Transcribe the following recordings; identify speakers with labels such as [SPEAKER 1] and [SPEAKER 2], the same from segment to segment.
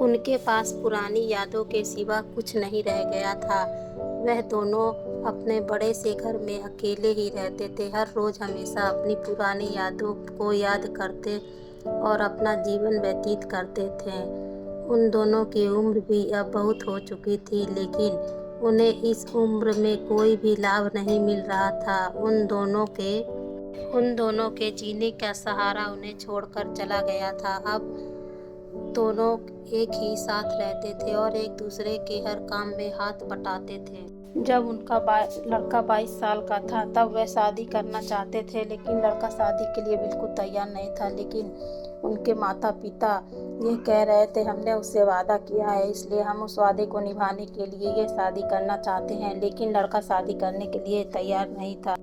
[SPEAKER 1] उनके पास पुरानी यादों के सिवा कुछ नहीं रह गया था। वह दोनों अपने बड़े से घर में अकेले ही रहते थे। हर रोज़ हमेशा अपनी पुरानी यादों को याद करते और अपना जीवन व्यतीत करते थे। उन दोनों की उम्र भी अब बहुत हो चुकी थी, लेकिन उन्हें इस उम्र में कोई भी लाभ नहीं मिल रहा था। उन दोनों के जीने का सहारा उन्हें छोड़कर चला गया था। अब दोनों एक ही साथ रहते थे और एक दूसरे के हर काम में हाथ बटाते थे। जब उनका लड़का 22 साल का था तब वह शादी करना चाहते थे, लेकिन लड़का शादी के लिए बिल्कुल तैयार नहीं था। लेकिन उनके माता पिता ये कह रहे थे, हमने उससे वादा किया है, इसलिए हम उस वादे को निभाने के लिए ये शादी करना चाहते हैं। लेकिन लड़का शादी करने के लिए तैयार नहीं था।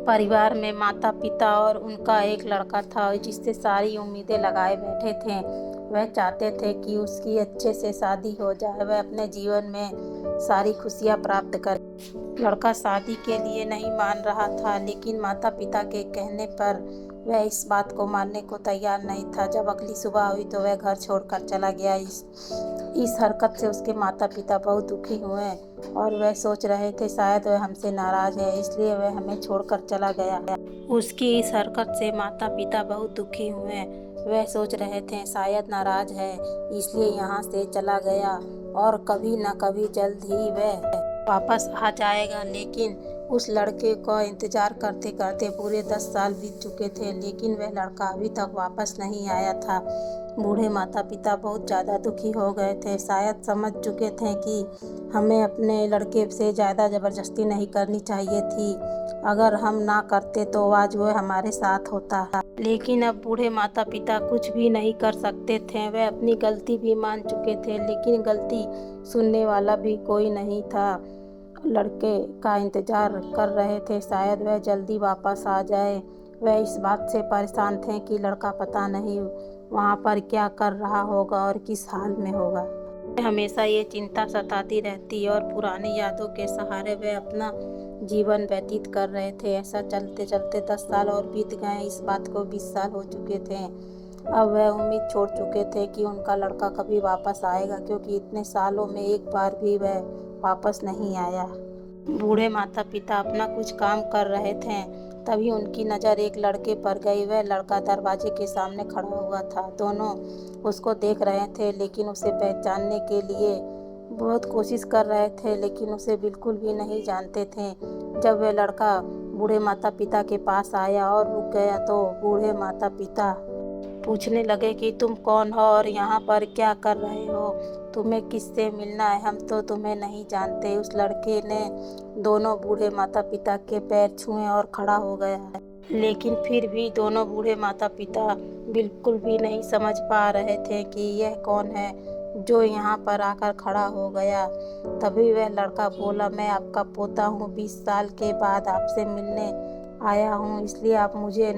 [SPEAKER 1] परिवार में माता पिता और उनका एक लड़का था जिससे सारी उम्मीदें लगाए बैठे थे। वह चाहते थे कि उसकी अच्छे से शादी हो जाए, वह अपने जीवन में सारी खुशियां प्राप्त करे। लड़का शादी के लिए नहीं मान रहा था, लेकिन माता पिता के कहने पर वह इस बात को मानने को तैयार नहीं था। जब अगली सुबह हुई तो वह घर छोड़कर चला गया। इस हरकत से उसके माता पिता बहुत दुखी हुए और वह सोच रहे थे शायद वह हमसे नाराज है, इसलिए वह हमें छोड़कर चला गया। उसकी इस हरकत से माता पिता बहुत दुखी हुए। वह सोच रहे थे शायद नाराज है, इसलिए यहाँ से चला गया और कभी न कभी जल्द ही वह वापस आ जाएगा। लेकिन उस लड़के को इंतजार करते करते पूरे 10 साल बीत चुके थे, लेकिन वह लड़का अभी तक वापस नहीं आया था। बूढ़े माता पिता बहुत ज़्यादा दुखी हो गए थे। शायद समझ चुके थे कि हमें अपने लड़के से ज़्यादा ज़बरदस्ती नहीं करनी चाहिए थी। अगर हम ना करते तो आज वह हमारे साथ होता। लेकिन अब बूढ़े माता पिता कुछ भी नहीं कर सकते थे। वह अपनी गलती भी मान चुके थे, लेकिन गलती सुनने वाला भी कोई नहीं था। लड़के का इंतजार कर रहे थे, शायद वह जल्दी वापस आ जाए। वह इस बात से परेशान थे कि लड़का पता नहीं वहाँ पर क्या कर रहा होगा और किस हाल में होगा। हमेशा ये चिंता सताती रहती और पुरानी यादों के सहारे वह अपना जीवन व्यतीत कर रहे थे। ऐसा चलते चलते 10 साल और बीत गए। इस बात को 20 साल हो चुके थे। अब वह उम्मीद छोड़ चुके थे कि उनका लड़का कभी वापस आएगा, क्योंकि इतने सालों में एक बार भी वह वापस नहीं आया। बूढ़े माता पिता अपना कुछ काम कर रहे थे, तभी उनकी नज़र एक लड़के पर गई। वह लड़का दरवाजे के सामने खड़ा हुआ था। दोनों उसको देख रहे थे, लेकिन उसे पहचानने के लिए बहुत कोशिश कर रहे थे, लेकिन उसे बिल्कुल भी नहीं जानते थे। जब वह लड़का बूढ़े माता पिता के पास आया और रुक गया तो बूढ़े माता पिता पूछने लगे कि तुम कौन हो और यहाँ पर क्या कर रहे हो? तुम्हें किससे मिलना है? हम तो तुम्हें नहीं जानते। उस लड़के ने दोनों बूढ़े माता पिता के पैर छुए और खड़ा हो गया। लेकिन फिर भी दोनों बूढ़े माता पिता बिल्कुल भी नहीं समझ पा रहे थे कि यह कौन है जो यहाँ पर आकर खड़ा हो गया। तभी वह लड़का बोला, मैं आपका पोता हूँ, 20 साल के बाद आपसे मिलने आया हूँ, इसलिए आप मुझे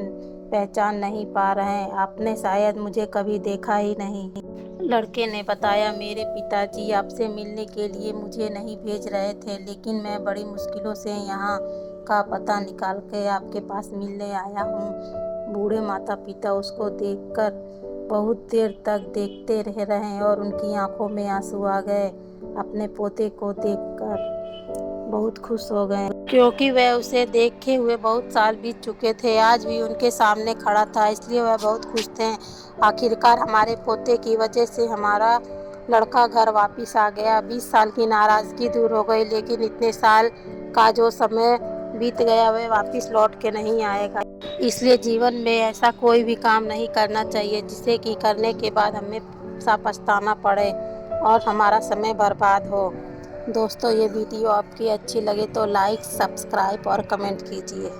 [SPEAKER 1] पहचान नहीं पा रहे हैं। आपने शायद मुझे कभी देखा ही नहीं। लड़के ने बताया, मेरे पिताजी आपसे मिलने के लिए मुझे नहीं भेज रहे थे, लेकिन मैं बड़ी मुश्किलों से यहाँ का पता निकाल के आपके पास मिलने आया हूँ। बूढ़े माता पिता उसको देखकर बहुत देर तक देखते रह रहे और उनकी आंखों में आंसू आ गए। अपने पोते को देखकर बहुत खुश हो गए, क्योंकि वह उसे देखे हुए बहुत साल बीत चुके थे। आज भी उनके सामने खड़ा था, इसलिए वह बहुत खुश थे। आखिरकार हमारे पोते की वजह से हमारा लड़का घर वापस आ गया। 20 साल की नाराज़गी दूर हो गई, लेकिन इतने साल का जो समय बीत गया वह वापस लौट के नहीं आएगा। इसलिए जीवन में ऐसा कोई भी काम नहीं करना चाहिए जिसे कि करने के बाद हमें पछताना पड़े और हमारा समय बर्बाद हो। दोस्तों, ये वीडियो आपकी अच्छी लगे तो लाइक, सब्सक्राइब और कमेंट कीजिए।